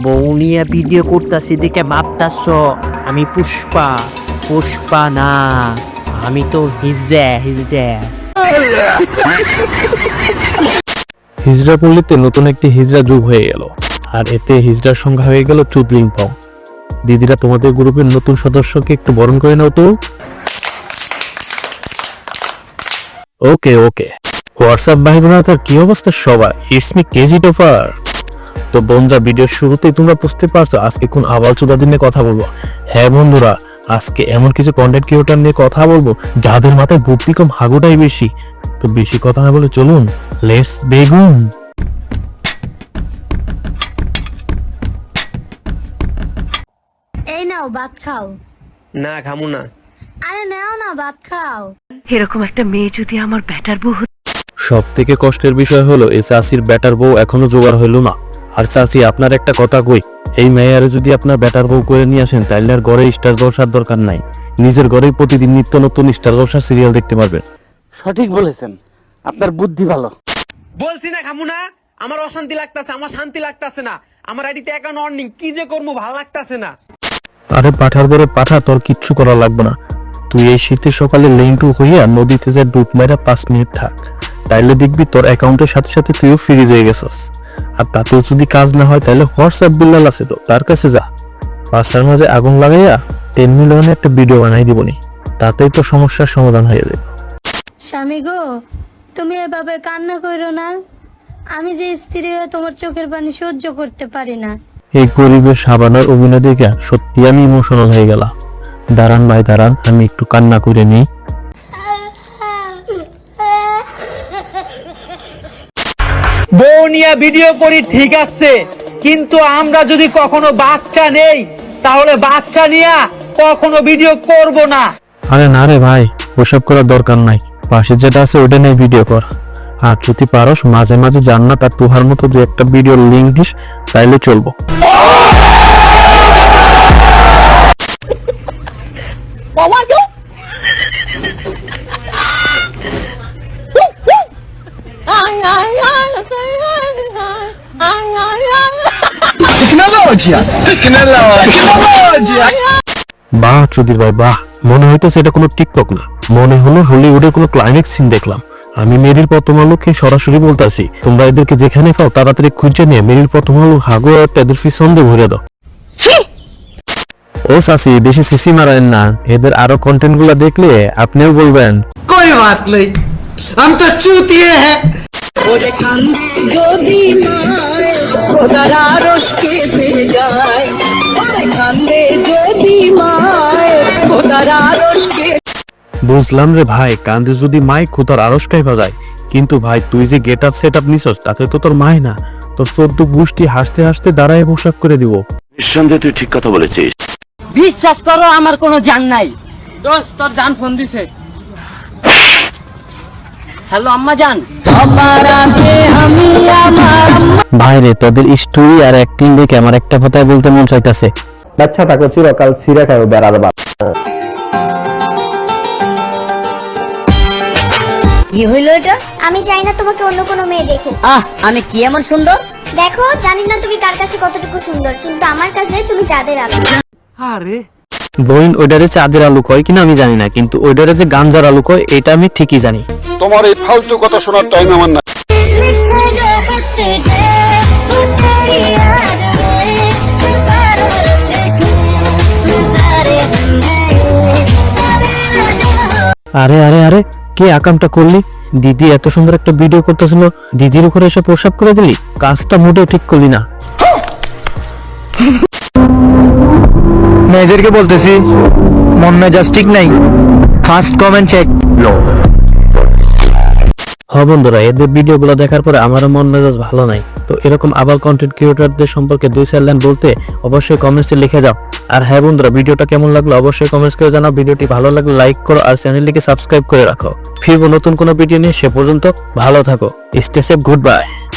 বউ নিয়ে ভিডিও করতেছি দেখে ভাবতাছ আমি পুষ্পা। পুষ্পা না, আমি তো হিজড়া। হিজড়া পল্লীতে নতুন একটি হিজড়া যুগ হয়ে গেল, আর এতে হিজড়ার সংখ্যা হয়ে গেল চুদলিং পং। দিদিরা, তোমাদের গ্রুপের নতুন সদস্যকে একটু বরণ করে নাও তো। ওকে ওকে। হোয়াটসঅ্যাপ ভাই বোনেরা, তার কি অবস্থা সবার? ইটস মি কেজি টোফার। তো বন্ধুরা, ভিডিওর শুরুতেই তোমরা বুঝতে পারছো আজকে কোন আবাল চোদা নিয়ে কথা বলবো। হ্যাঁ বন্ধুরা, আজকে এমন কিছু কন্টেন্ট ক্রিয়েটর নিয়ে কথা বলবো যাদের মাথায় বুদ্ধি কম, হাগুটাই বেশি। তো বেশি কথা না বলে চলুন, লেটস বেগুন। এই নাও ভাত খাও। না, খামু না। আরে নাও না, ভাত খাও। এরকম একটা মেয়ে যদি আমার ব্যাটার বউ হতো। সব থেকে কষ্টের বিষয় হলো এই চাষির ব্যাটার বউ এখনো জোগাড় হইল না। আর চাষি, আপনার একটা কথা কই, এই মেয়ারে যদি আপনার ব্যাটার বউ করে নিয়ে আসেন তাহলে আর ঘরে স্টার জলসার দরকার নাই। নিজের ঘরেই প্রতিদিন নিত্য নতুন স্টার জলসার সিরিয়াল দেখতে পারবেন। সঠিক বলেছেন, আপনার বুদ্ধি ভালো। বলছি না খামু না, আমার অশান্তি লাগতাছে, আমার শান্তি লাগতাছে না, আমার আইডিতে অ্যাকাউন্ট অর্নিং কি যে করবো ভাল লাগতাছে না। আরে পাঠার বরে পাঠা, তোর কিচ্ছু করা লাগবে না। তুই এই শীতের সকালে লেন্টু হইয়া নদীতে যা ডুব মেরা 5 মিনিট থাক, তাইলে দেখবি তোর অ্যাকাউন্টের সাথে সাথে তুইও ফ্রি হয়ে গেছস। আর তাতেও যদি কাজ না হয় তাহলে হোয়াটসঅ্যাপ বিল্লাল আছে তো, তার কাছে যা। পাশার মাঝে আগুন লাগাইয়া 10 মিলিয়নের একটা ভিডিও বানাই দিবনি, তাতেই তো সমস্যার সমাধান হয়ে যাবে। স্বামী গো, তুমি এভাবে কান্না করো না। আমি যে স্ত্রী হয়ে তোমার চোখের পানি সহ্য করতে পারি না। এই গরিবের সাবানার অভিনয় দেখে সত্যি আমি ইমোশনাল হয়ে গেলাম। দাঁড়ান ভাই দাঁড়ান, আমি একটু কান্না করে নিই। বউ নিয়ে ভিডিও করি ঠিক আছে, কিন্তু আমরা যদি কখনো বাচ্চা নেই তাহলে বাচ্চা নিয়ে কখনো ভিডিও করব না। আরে না রে ভাই, ওসব করার দরকার নাই। পাশে যেটা আছে ওটা নিয়ে ভিডিও কর। আর যদি পারস মাঝে মাঝে জান্নাত আর তুহার মতো দু একটা ভিডিওর লিঙ্ক দিস, তাইলে চলবো। বাহ চুদির ভাই বাহ, মনে হইতো সেটা কোনো টিকটক না, মনে হলো হলিউডের কোনো ক্লাইম্যাক্স সিন দেখলাম। আমি মেরির প্রথম আলোকে সরাসরি বলতাছি, তোমরা এদেরকে যেখানে পাও তাড়াতাড়ি খুঁজে নিয়ে মেরির প্রথম আলো হাগো আর এদের পিছনে ভরে দাও। ও সাসি, বেশি সিসি মারেন না, এদের আরো কন্টেন্ট গুলা দেখলে আপনিও বলবেন कोई बात नहीं, हम तो चूतिए हैं। যদি মায় খোদার আরশকে পেয়ে যায়, কান্দে যদি মায় খোদার আরশকে। বুঝলাম রে ভাই, কান্দে যদি মাই খোদার আরশটাই বাজায়, কিন্তু ভাই তুই যে গেট আপ সেট আপ নিছস তাতে তো তোর মায় না, তোর 14 গোষ্ঠী হাসতে হাসতে দাঁড়ায় পোশাক করে দিব। নিঃসন্দেহে তুই ঠিক কথা বলেছিস। বিশ্বাস করো আমার কোনো জান নাই। দোস্ত, তোর জান ফোন দিছে। হ্যালো আম্মা জান। ভাই রে, তোদের স্টোরি আর অ্যাক্টিং দেখে আমার একটা কথাই বলতে মন চাইতাছে, বাচ্চা থাকো চিরকাল ছিঁড়ে খাও বেড়ার বাপ। কি হইলো এটা? আমি চাই না তোমাকে অন্য কোনো মেয়ে দেখুক। আমি কি এমন সুন্দর? দেখো, জানি না তুমি কার কাছে কতটুকু সুন্দর, কিন্তু আমার কাছে তুমি চাঁদের আলো। বইন ওইটারে চাঁদের আলু কয় কিনা আমি জানি না, কিন্তু ওইটারে যে গাঞ্জার আলু কয় এটা আমি ঠিকই জানি। তোমার এই ফালতু কথা শোনার টাইম আমার না। আরে আরে আরে, কে আকামটা করলি? দিদি এত সুন্দর একটা ভিডিও করতেছিল, দিদির উপরে এসে প্রসাব করে দিলি, কাজটা মোটেও ঠিক করলি না। মেয়েদেরকে বলতেছি, মন মেজাজ ঠিক নাই, ফার্স্ট কমেন্ট চেক। বন্ধুরা, এদের ভিডিওগুলো দেখার পরে আমারও মন মেজাজ ভালো নাই। তো এরকম আবার কন্টেন্ট ক্রিয়েটরদের সম্পর্কে 2-4 লাইন বলতে অবশ্যই কমেন্টসে লিখে যাও। আর হ্যাঁ বন্ধুরা, ভিডিওটা কেমন লাগলো অবশ্যই কমেন্টস করে জানাও। ভিডিওটি ভালো লাগলে লাইক করো আর চ্যানেলটিকে সাবস্ক্রাইব করে রাখো। ফিরবো নতুন কোনো ভিডিও নিয়ে, সে পর্যন্ত ভালো থাকো। Stay safe, good bye.